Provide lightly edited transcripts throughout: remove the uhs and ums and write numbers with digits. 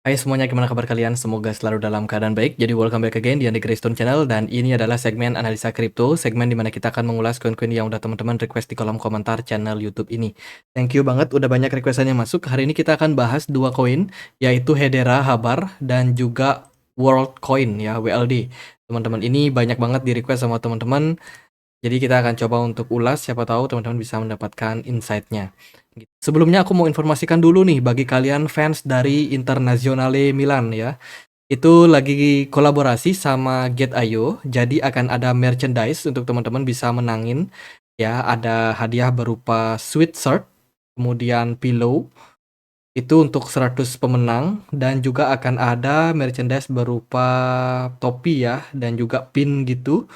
Hai semuanya, gimana kabar kalian? Semoga selalu dalam keadaan baik. Jadi welcome back again di Andy Greystone Channel, dan ini adalah segmen analisa kripto, segmen dimana kita akan mengulas koin-koin yang udah teman-teman request di kolom komentar channel YouTube ini. Thank you banget udah banyak requestan yang masuk. Hari ini kita akan bahas dua koin, yaitu Hedera Habar dan juga Worldcoin ya, WLD. Teman-teman, ini banyak banget di request sama teman-teman. Jadi kita akan coba untuk ulas, siapa tahu teman-teman bisa mendapatkan insight-nya. Sebelumnya aku mau informasikan dulu nih bagi kalian fans dari Internazionale Milan ya. Itu lagi kolaborasi sama Get.io, jadi akan ada merchandise untuk teman-teman bisa menangin ya. Ada hadiah berupa sweatshirt, kemudian pillow, itu untuk 100 pemenang, dan juga akan ada merchandise berupa topi ya, dan juga pin gitu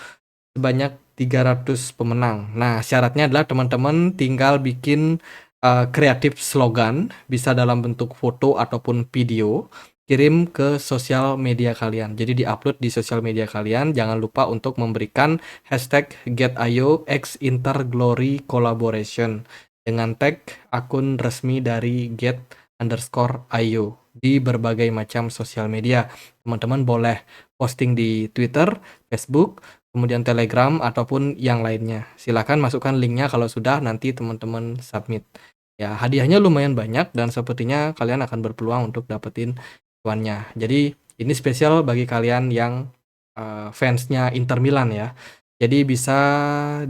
sebanyak 300 pemenang. Nah, syaratnya adalah teman-teman tinggal bikin kreatif slogan, bisa dalam bentuk foto ataupun video, kirim ke sosial media kalian. Jadi diupload di sosial media kalian. Jangan lupa untuk memberikan hashtag Get.io X Interglory Collaboration dengan tag akun resmi dari Get_io di berbagai macam sosial media. Teman-teman boleh posting di Twitter, Facebook, kemudian Telegram, ataupun yang lainnya. Silakan masukkan linknya kalau sudah, nanti teman-teman submit. Ya, hadiahnya lumayan banyak dan sepertinya kalian akan berpeluang untuk dapetin cuannya. Jadi ini spesial bagi kalian yang fansnya Inter Milan ya. Jadi bisa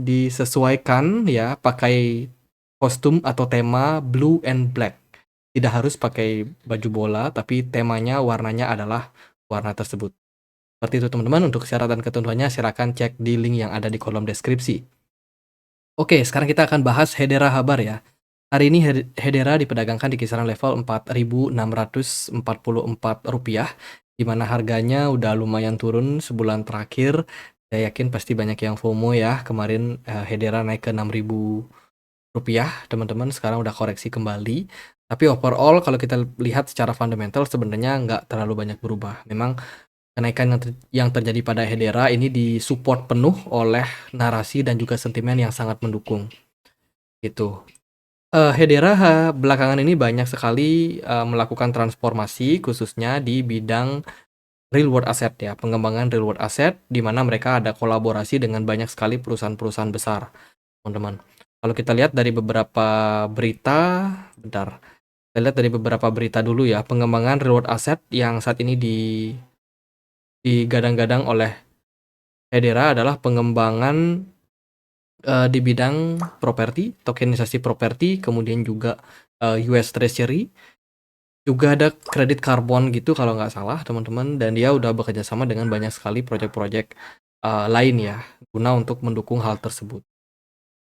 disesuaikan ya, pakai kostum atau tema blue and black. Tidak harus pakai baju bola, tapi temanya, warnanya adalah warna tersebut. Seperti itu teman-teman. Untuk syarat dan ketentuannya silakan cek di link yang ada di kolom deskripsi. Oke, sekarang kita akan bahas Hedera Habar ya. Hari ini Hedera diperdagangkan di kisaran level Rp4.644, di mana harganya udah lumayan turun sebulan terakhir. Saya yakin pasti banyak yang FOMO ya. Kemarin Hedera naik ke Rp6.000, teman-teman. Sekarang udah koreksi kembali. Tapi overall kalau kita lihat secara fundamental sebenarnya nggak terlalu banyak berubah. Memang kenaikan yang terjadi pada Hedera ini disupport penuh oleh narasi dan juga sentimen yang sangat mendukung. Gitu. Hedera belakangan ini banyak sekali melakukan transformasi, khususnya di bidang real world asset ya, pengembangan real world asset, di mana mereka ada kolaborasi dengan banyak sekali perusahaan-perusahaan besar, teman-teman. Kalau kita lihat dari beberapa berita, bentar, kita lihat dari beberapa berita dulu ya, pengembangan real world asset yang saat ini digadang-gadang oleh Hedera adalah pengembangan di bidang properti, tokenisasi properti, kemudian juga US Treasury, juga ada kredit karbon gitu kalau nggak salah teman-teman, dan dia udah bekerja sama dengan banyak sekali proyek-proyek lain ya, guna untuk mendukung hal tersebut.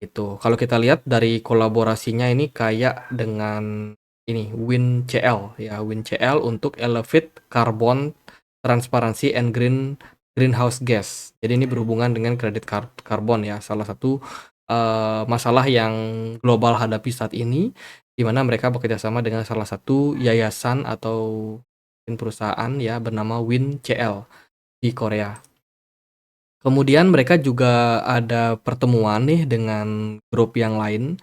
Itu kalau kita lihat dari kolaborasinya ini kayak dengan ini WinCL ya, WinCL untuk Elevate Carbon Transparency and Greenhouse Gas. Jadi ini berhubungan dengan kredit karbon ya, salah satu masalah yang global hadapi saat ini, di mana mereka bekerja sama dengan salah satu yayasan atau perusahaan ya bernama WinCL di Korea. Kemudian mereka juga ada pertemuan nih dengan grup yang lain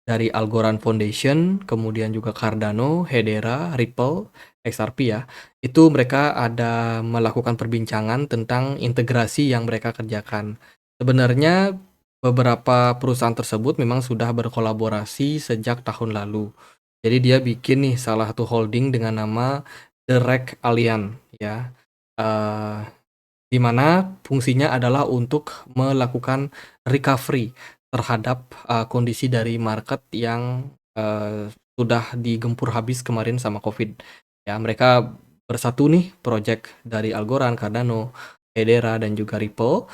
dari Algorand Foundation, kemudian juga Cardano, Hedera, Ripple, XRP ya. Itu mereka ada melakukan perbincangan tentang integrasi yang mereka kerjakan. Sebenarnya beberapa perusahaan tersebut memang sudah berkolaborasi sejak tahun lalu. Jadi dia bikin nih salah satu holding dengan nama The Reg Alliance ya. Di mana fungsinya adalah untuk melakukan recovery terhadap kondisi dari market yang sudah digempur habis kemarin sama COVID. Ya, mereka bersatu nih, project dari Algorand, Cardano, Hedera, dan juga Ripple,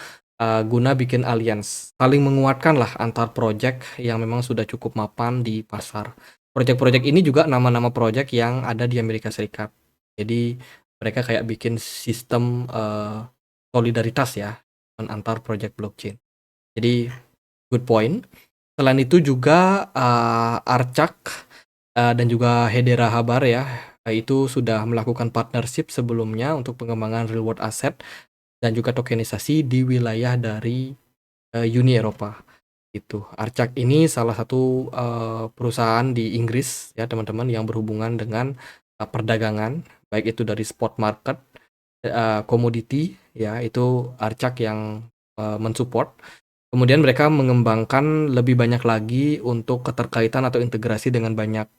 guna bikin alliance, saling menguatkan lah antar project yang memang sudah cukup mapan di pasar. Project-project ini juga nama-nama project yang ada di Amerika Serikat. Jadi mereka kayak bikin sistem solidaritas ya antar project blockchain. Jadi good point. Selain itu juga Arcak dan juga Hedera Habar ya, itu sudah melakukan partnership sebelumnya untuk pengembangan real world asset dan juga tokenisasi di wilayah dari Uni Eropa. Itu Arcak ini salah satu perusahaan di Inggris ya teman-teman, yang berhubungan dengan perdagangan baik itu dari spot market, komoditi, ya itu Arcak yang mensupport. Kemudian mereka mengembangkan lebih banyak lagi untuk keterkaitan atau integrasi dengan banyak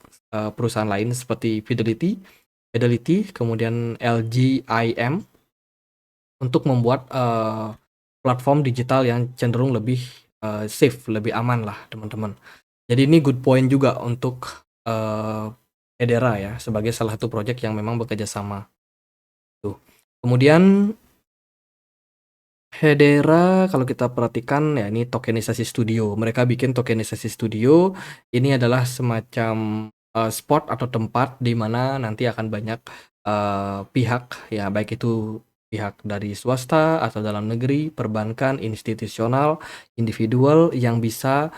perusahaan lain seperti Fidelity, kemudian LGIM untuk membuat platform digital yang cenderung lebih safe, lebih aman lah teman-teman. Jadi ini good point juga untuk Hedera ya sebagai salah satu project yang memang bekerja sama. Tuh. Kemudian Hedera kalau kita perhatikan ya ini tokenisasi studio. Mereka bikin tokenisasi studio. Ini adalah semacam spot atau tempat di mana nanti akan banyak pihak ya baik itu pihak dari swasta atau dalam negeri, perbankan, institusional, individual yang bisa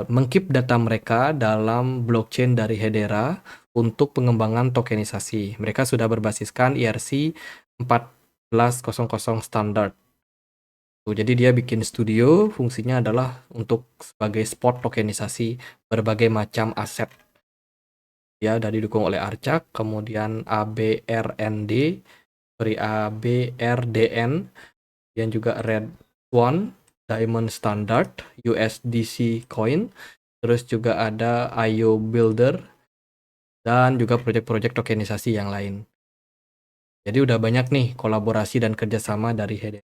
mengkeep data mereka dalam blockchain dari Hedera untuk pengembangan tokenisasi. Mereka sudah berbasiskan ERC 1400 standar. Jadi dia bikin studio, fungsinya adalah untuk sebagai spot tokenisasi berbagai macam aset. Ya, dan didukung oleh Arcak, kemudian ABRDN, dan juga Red Swan, Diamond Standard, USDC Coin, terus juga ada IO Builder, dan juga proyek-proyek tokenisasi yang lain. Jadi udah banyak nih kolaborasi dan kerjasama dari Hedera.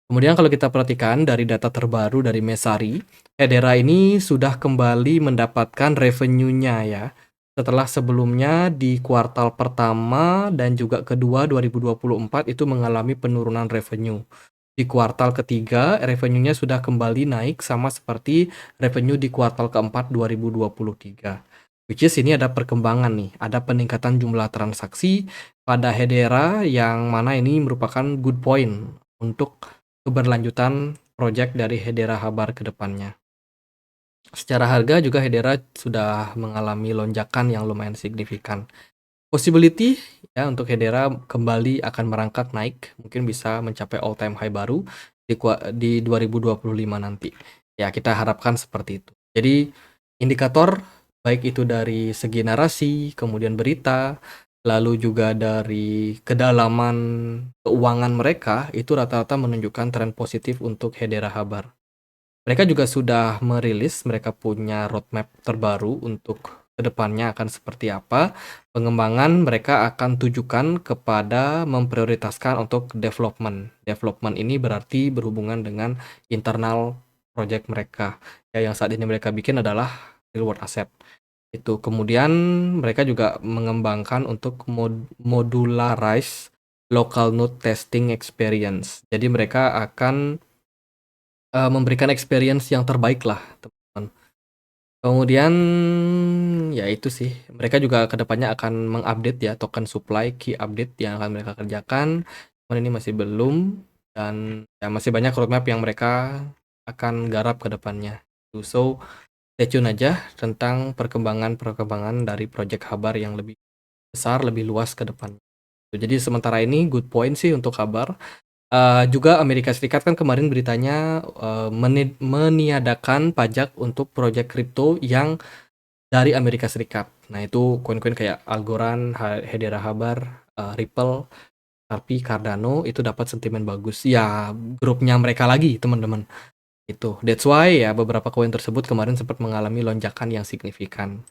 Kemudian kalau kita perhatikan dari data terbaru dari Messari, Hedera ini sudah kembali mendapatkan revenue-nya ya. Setelah sebelumnya di kuartal pertama dan juga kedua 2024 itu mengalami penurunan revenue. Di kuartal ketiga, revenue-nya sudah kembali naik sama seperti revenue di kuartal keempat 2023. Which is ini ada perkembangan nih, ada peningkatan jumlah transaksi pada Hedera yang mana ini merupakan good point untuk keberlanjutan project dari Hedera Habar ke depannya. Secara harga juga Hedera sudah mengalami lonjakan yang lumayan signifikan. Possibility ya untuk Hedera kembali akan merangkak naik, mungkin bisa mencapai all time high baru di 2025 nanti. Ya, kita harapkan seperti itu. Jadi indikator baik itu dari segi narasi, kemudian berita, lalu juga dari kedalaman keuangan mereka itu rata-rata menunjukkan tren positif untuk Hedera Habar. Mereka juga sudah merilis, mereka punya roadmap terbaru untuk kedepannya akan seperti apa. Pengembangan mereka akan tujukan kepada memprioritaskan untuk development. Development ini berarti berhubungan dengan internal project mereka. Ya, yang saat ini mereka bikin adalah real world asset. Itu kemudian mereka juga mengembangkan untuk modularize local node testing experience. Jadi mereka akan memberikan experience yang terbaik lah, teman-teman. Kemudian ya itu sih, mereka juga kedepannya akan mengupdate ya token supply key update yang akan mereka kerjakan. Cuman ini masih belum dan ya masih banyak roadmap yang mereka akan garap ke depannya. So stay tune aja tentang perkembangan dari project Habar yang lebih besar, lebih luas ke depan. Jadi sementara ini good point sih untuk Habar. Juga Amerika Serikat kan kemarin beritanya meniadakan pajak untuk proyek kripto yang dari Amerika Serikat. Nah itu koin-koin kayak Algorand, Hedera Habar, Ripple, tapi Cardano itu dapat sentimen bagus. Ya grupnya mereka lagi teman-teman. Itu that's why ya beberapa koin tersebut kemarin sempat mengalami lonjakan yang signifikan.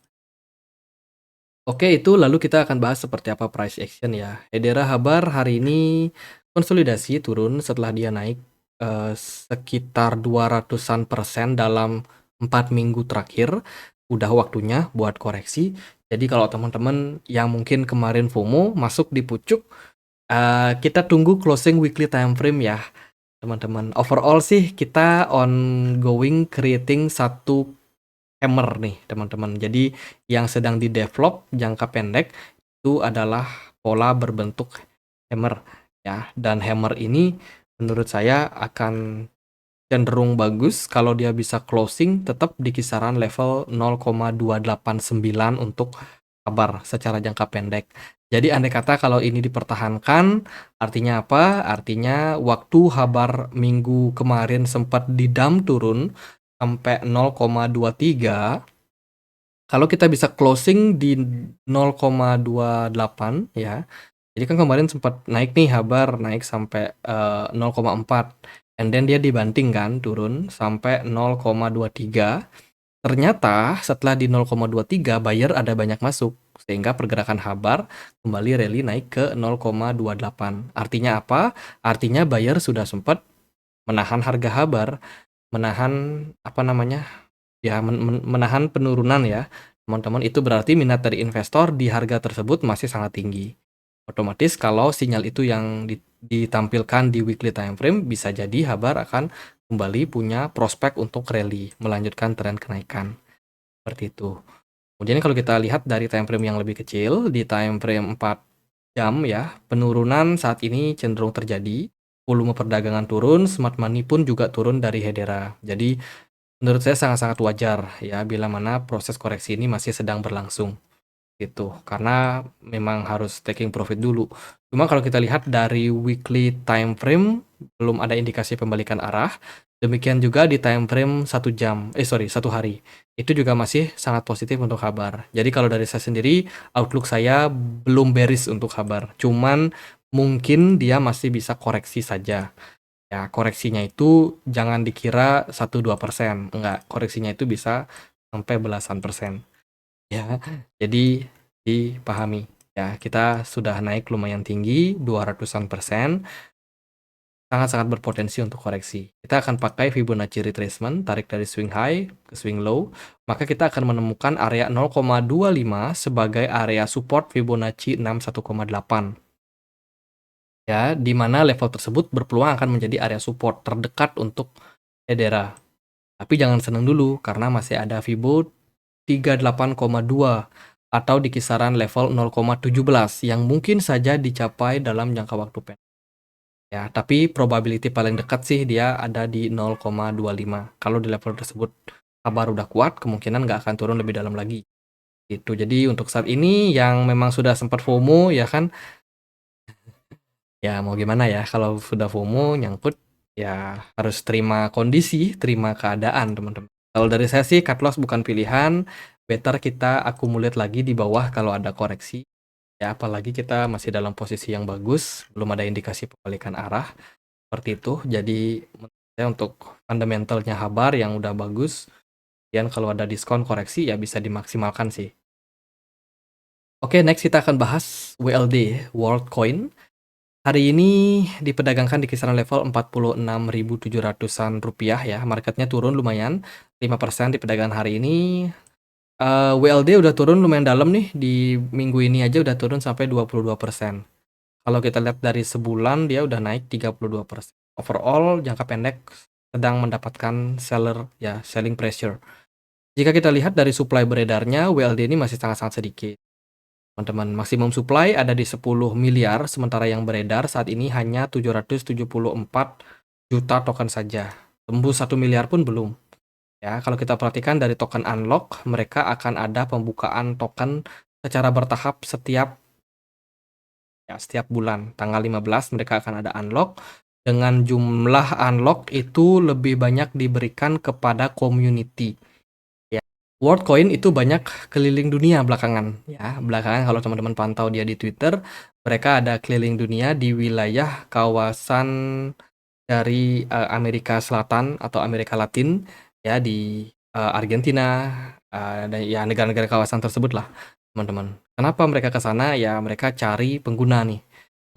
Oke, itu lalu kita akan bahas seperti apa price action ya. Hedera Habar hari ini konsolidasi turun setelah dia naik sekitar 200% dalam 4 minggu terakhir. Udah waktunya buat koreksi. Jadi kalau teman-teman yang mungkin kemarin FOMO masuk di pucuk, kita tunggu closing weekly time frame ya, teman-teman. Overall sih kita ongoing creating satu hammer nih teman-teman. Jadi yang sedang di develop jangka pendek itu adalah pola berbentuk hammer ya. Dan hammer ini menurut saya akan cenderung bagus kalau dia bisa closing tetap di kisaran level 0,289 untuk Habar secara jangka pendek. Jadi andai kata kalau ini dipertahankan, artinya apa? Artinya waktu Habar minggu kemarin sempat di dump turun sampai 0,23, Kalau kita bisa closing di 0,28 ya. Jadi kan kemarin sempat naik nih Habar, naik sampai 0,4 and then dia dibanting kan turun sampai 0,23. Ternyata setelah di 0,23 buyer ada banyak masuk sehingga pergerakan Habar kembali rally naik ke 0,28. Artinya apa? Artinya buyer sudah sempat menahan harga Habar, menahan apa namanya? Ya, menahan penurunan ya. Teman-teman, itu berarti minat dari investor di harga tersebut masih sangat tinggi. Otomatis kalau sinyal itu yang ditampilkan di weekly time frame, bisa jadi Habar akan kembali punya prospek untuk rally, melanjutkan tren kenaikan. Seperti itu. Kemudian kalau kita lihat dari time frame yang lebih kecil, di time frame 4 jam ya, penurunan saat ini cenderung terjadi. Volume perdagangan turun, smart money pun juga turun dari Hedera. Jadi menurut saya sangat-sangat wajar ya bila mana proses koreksi ini masih sedang berlangsung gitu. Karena memang harus taking profit dulu. Cuma kalau kita lihat dari weekly time frame belum ada indikasi pembalikan arah. Demikian juga di time frame 1 hari. Itu juga masih sangat positif untuk Habar. Jadi kalau dari saya sendiri, outlook saya belum bearish untuk Habar. Cuman mungkin dia masih bisa koreksi saja. Ya, koreksinya itu jangan dikira 1-2%, enggak, koreksinya itu bisa sampai belasan persen. Ya, jadi dipahami. Ya, kita sudah naik lumayan tinggi, 200-an persen, sangat-sangat berpotensi untuk koreksi. Kita akan pakai Fibonacci retracement, tarik dari swing high ke swing low, maka kita akan menemukan area 0,25 sebagai area support Fibonacci 61,8. Ya, di mana level tersebut berpeluang akan menjadi area support terdekat untuk Hedera. Tapi jangan senang dulu karena masih ada Fibo 38,2 atau di kisaran level 0,17 yang mungkin saja dicapai dalam jangka waktu pendek. Ya, tapi probability paling dekat sih dia ada di 0,25. Kalau di level tersebut kabar udah kuat, kemungkinan nggak akan turun lebih dalam lagi. Gitu. Jadi untuk saat ini yang memang sudah sempat FOMO ya kan, ya mau gimana ya, kalau sudah FOMO nyangkut ya harus terima kondisi, terima keadaan teman-teman. Kalau dari saya sih cut loss bukan pilihan, better kita accumulate lagi di bawah kalau ada koreksi. Ya apalagi kita masih dalam posisi yang bagus, belum ada indikasi pembalikan arah seperti itu. Jadi menurut saya untuk fundamentalnya Habar yang udah bagus, dan kalau ada diskon koreksi ya bisa dimaksimalkan sih. Oke, next kita akan bahas WLD, Worldcoin. Hari ini diperdagangkan di kisaran level 46.700-an rupiah ya. Marketnya turun lumayan 5% di perdagangan hari ini. WLD udah turun lumayan dalam nih, di minggu ini aja udah turun sampai 22%. Kalau kita lihat dari sebulan dia udah naik 32%. Overall jangka pendek sedang mendapatkan selling pressure. Jika kita lihat dari supply beredarnya, WLD ini masih sangat-sangat sedikit. Teman-teman, maksimum supply ada di 10 miliar, sementara yang beredar saat ini hanya 774 juta token saja. Tembus 1 miliar pun belum. Ya, kalau kita perhatikan dari token unlock, mereka akan ada pembukaan token secara bertahap setiap bulan. Tanggal 15 mereka akan ada unlock. Dengan jumlah unlock itu lebih banyak diberikan kepada community. Worldcoin itu banyak keliling dunia belakangan ya. Belakangan kalau teman-teman pantau dia di Twitter, mereka ada keliling dunia di wilayah kawasan dari Amerika Selatan atau Amerika Latin ya, di Argentina dan ya negara-negara kawasan tersebut lah, teman-teman. Kenapa mereka ke sana? Ya mereka cari pengguna nih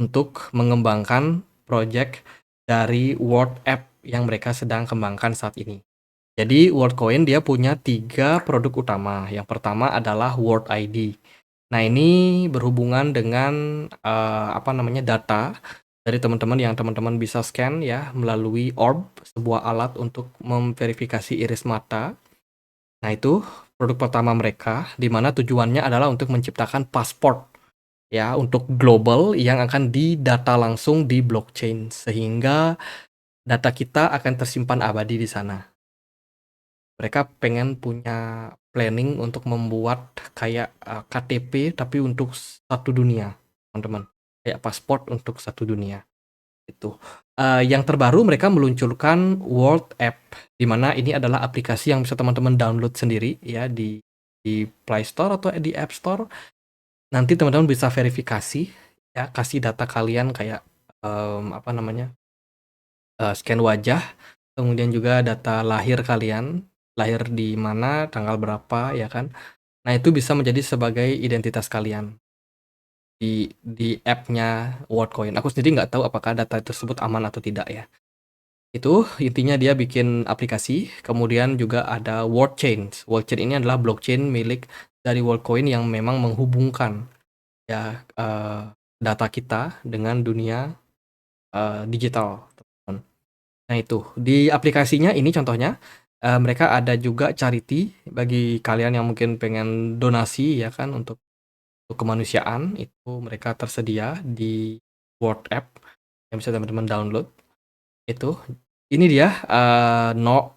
untuk mengembangkan project dari World App yang mereka sedang kembangkan saat ini. Jadi Worldcoin dia punya 3 produk utama. Yang pertama adalah World ID. Nah ini berhubungan dengan data dari teman-teman yang teman-teman bisa scan ya melalui Orb, sebuah alat untuk memverifikasi iris mata. Nah itu produk pertama mereka, di mana tujuannya adalah untuk menciptakan pasport ya untuk global yang akan didata langsung di blockchain sehingga data kita akan tersimpan abadi di sana. Mereka pengen punya planning untuk membuat kayak KTP tapi untuk satu dunia, teman-teman. Kayak pasport untuk satu dunia. Itu. Yang terbaru mereka meluncurkan World App, di mana ini adalah aplikasi yang bisa teman-teman download sendiri ya di di Play Store atau di App Store. Nanti teman-teman bisa verifikasi ya, kasih data kalian kayak apa namanya, scan wajah, kemudian juga data lahir kalian, lahir di mana, tanggal berapa, ya kan. Nah, itu bisa menjadi sebagai identitas kalian di app-nya Worldcoin. Aku sendiri nggak tahu apakah data tersebut aman atau tidak ya. Itu intinya dia bikin aplikasi, kemudian juga ada Worldchain. Worldchain ini adalah blockchain milik dari Worldcoin yang memang menghubungkan ya data kita dengan dunia digital, teman-teman. Nah, itu di aplikasinya ini contohnya mereka ada juga charity bagi kalian yang mungkin pengen donasi ya kan untuk kemanusiaan, itu mereka tersedia di World App yang bisa teman-teman download. Itu ini dia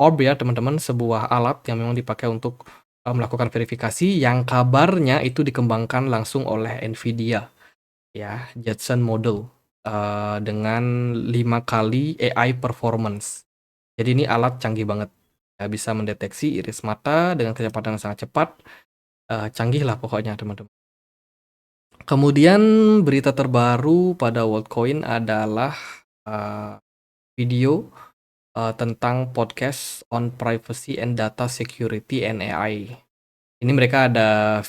Orb ya teman-teman, sebuah alat yang memang dipakai untuk melakukan verifikasi yang kabarnya itu dikembangkan langsung oleh Nvidia ya, Jetson model dengan 5 kali AI performance. Jadi ini alat canggih banget ya, bisa mendeteksi iris mata dengan kecepatan yang sangat cepat, canggih lah pokoknya teman-teman. Kemudian berita terbaru pada Worldcoin adalah video tentang podcast on privacy and data security and AI. Ini mereka ada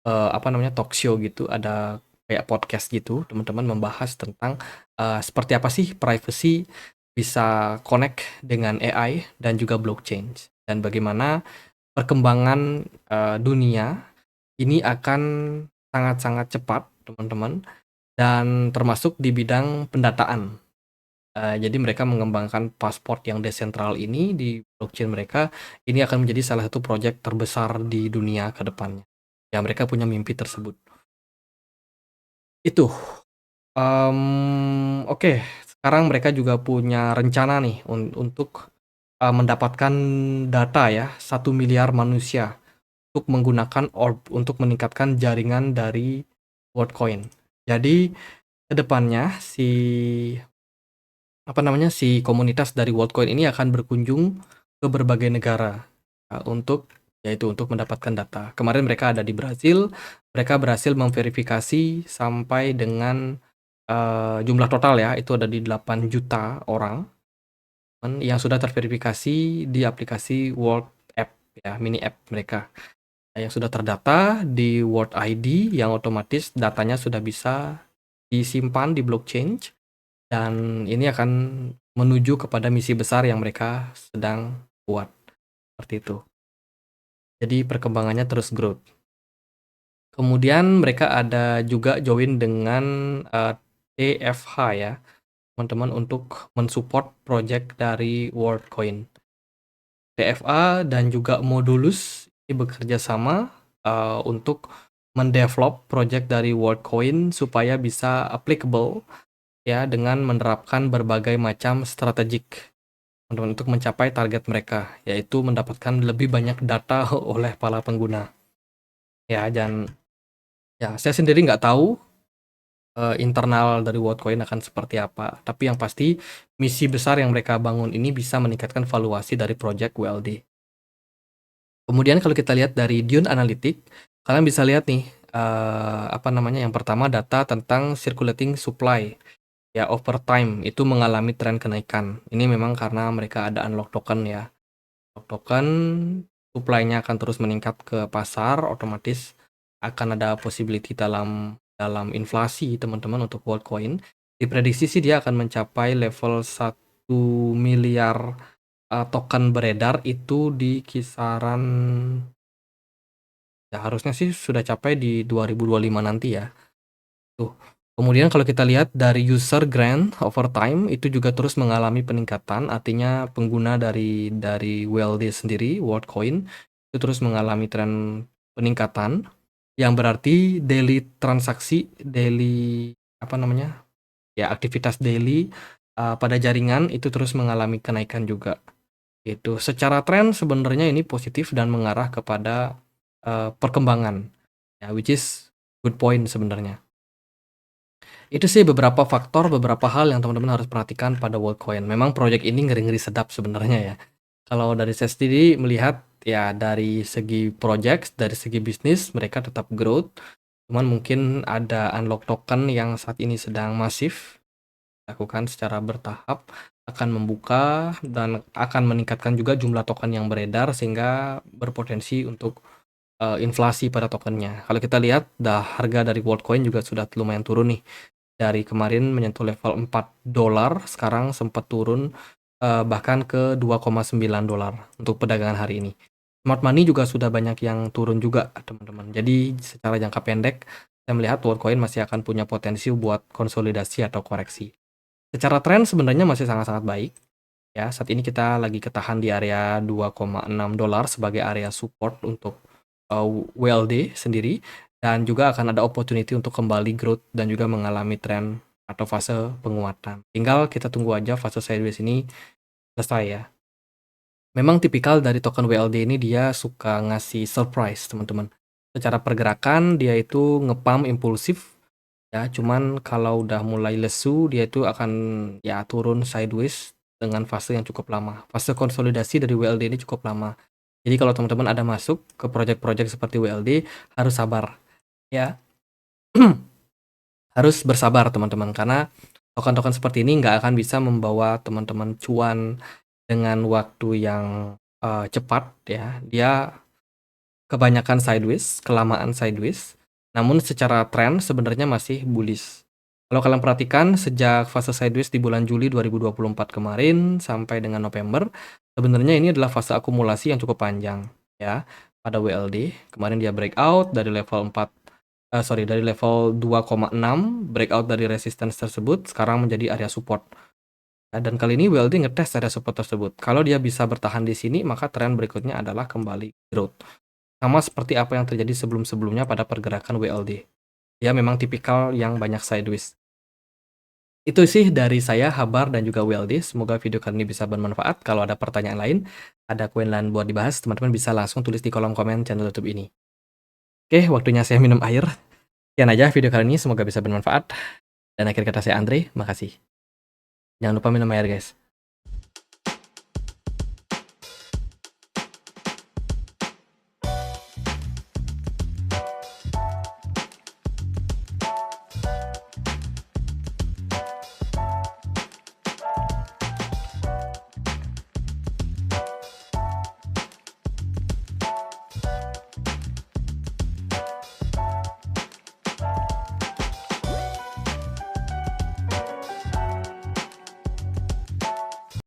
apa namanya, talk show gitu, ada kayak podcast gitu, teman-teman membahas tentang seperti apa sih privacy bisa connect dengan AI dan juga blockchain, dan bagaimana perkembangan dunia ini akan sangat-sangat cepat, teman-teman, dan termasuk di bidang pendataan. Jadi mereka mengembangkan pasport yang desentral ini di blockchain mereka, ini akan menjadi salah satu proyek terbesar di dunia ke depannya. Ya, mereka punya mimpi tersebut. Itu. Oke, sekarang mereka juga punya rencana nih untuk mendapatkan data ya, 1 miliar manusia untuk menggunakan Orb untuk meningkatkan jaringan dari Worldcoin. Jadi kedepannya si komunitas dari Worldcoin ini akan berkunjung ke berbagai negara untuk mendapatkan data. Kemarin mereka ada di Brazil, mereka berhasil memverifikasi sampai dengan jumlah total ya, itu ada di 8 juta orang yang sudah terverifikasi di aplikasi World App ya, mini app mereka. Yang sudah terdata di World ID yang otomatis datanya sudah bisa disimpan di blockchain, dan ini akan menuju kepada misi besar yang mereka sedang buat, seperti itu. Jadi perkembangannya terus growth. Kemudian mereka ada juga join dengan TFH ya, teman-teman, untuk mensupport project dari Worldcoin. TFA dan juga Modulus ini bekerja sama untuk mendevelop project dari Worldcoin supaya bisa applicable ya, dengan menerapkan berbagai macam strategik untuk mencapai target mereka, yaitu mendapatkan lebih banyak data oleh para pengguna. Ya, dan ya saya sendiri nggak tahu internal dari Worldcoin akan seperti apa, tapi yang pasti misi besar yang mereka bangun ini bisa meningkatkan valuasi dari project WLD. Kemudian kalau kita lihat dari Dune Analytics, kalian bisa lihat nih apa namanya, yang pertama data tentang circulating supply. Ya, over time itu mengalami tren kenaikan. Ini memang karena mereka ada unlock token ya. Unlock token, supply-nya akan terus meningkat ke pasar, otomatis akan ada possibility dalam inflasi teman-teman untuk Worldcoin. Diprediksi sih dia akan mencapai level 1 miliar token beredar itu di kisaran, ya harusnya sih sudah capai di 2025 nanti ya. Tuh. Kemudian kalau kita lihat dari user grant over time itu juga terus mengalami peningkatan, artinya pengguna dari WLD sendiri, Worldcoin, itu terus mengalami tren peningkatan, yang berarti daily apa namanya, ya aktivitas daily pada jaringan itu terus mengalami kenaikan juga. Itu secara tren sebenarnya ini positif dan mengarah kepada perkembangan, ya, which is good point sebenarnya. Itu sih beberapa faktor, beberapa hal yang teman-teman harus perhatikan pada Worldcoin. Memang proyek ini ngeri-ngeri sedap sebenarnya ya. Kalau dari saya sendiri melihat ya dari segi project, dari segi bisnis mereka tetap growth, cuman mungkin ada unlock token yang saat ini sedang masif lakukan secara bertahap, akan membuka dan akan meningkatkan juga jumlah token yang beredar sehingga berpotensi untuk inflasi pada tokennya. Kalau kita lihat harga dari Worldcoin juga sudah lumayan turun nih. Dari kemarin menyentuh level $4, sekarang sempat turun bahkan ke $2,9 untuk perdagangan hari ini. Smart money juga sudah banyak yang turun juga, teman-teman. Jadi secara jangka pendek, saya melihat Worldcoin masih akan punya potensi buat konsolidasi atau koreksi. Secara tren sebenarnya masih sangat-sangat baik. Ya, saat ini kita lagi ketahan di area $2,6 sebagai area support untuk WLD sendiri, dan juga akan ada opportunity untuk kembali growth dan juga mengalami tren atau fase penguatan. Tinggal kita tunggu aja fase sideways ini selesai ya. Memang tipikal dari token WLD ini dia suka ngasih surprise, teman-teman. Secara pergerakan dia itu ngepump impulsif ya, cuman kalau udah mulai lesu dia itu akan ya turun sideways dengan fase yang cukup lama. Fase konsolidasi dari WLD ini cukup lama. Jadi kalau teman-teman ada masuk ke project-project seperti WLD harus sabar ya. Harus bersabar teman-teman karena token-token seperti ini nggak akan bisa membawa teman-teman cuan dengan waktu yang cepat ya. Dia kebanyakan sideways, kelamaan sideways. Namun secara tren sebenarnya masih bullish. Kalau kalian perhatikan sejak fase sideways di bulan Juli 2024 kemarin sampai dengan November, sebenarnya ini adalah fase akumulasi yang cukup panjang ya. Pada WLD, kemarin dia breakout dari level 2,6, breakout dari resistance tersebut, sekarang menjadi area support. Ya, dan kali ini WLD ngetes area support tersebut. Kalau dia bisa bertahan di sini, maka tren berikutnya adalah kembali growth. Sama seperti apa yang terjadi sebelum-sebelumnya pada pergerakan WLD. Dia memang tipikal yang banyak sideways. Itu sih dari saya, Habar dan juga WLD. Semoga video kali ini bisa bermanfaat. Kalau ada pertanyaan lain, ada koin lain buat dibahas, teman-teman bisa langsung tulis di kolom komen channel YouTube ini. Oke, waktunya saya minum air. Sekian aja video kali ini, semoga bisa bermanfaat. Dan akhir kata saya Andre, makasih. Jangan lupa minum air guys.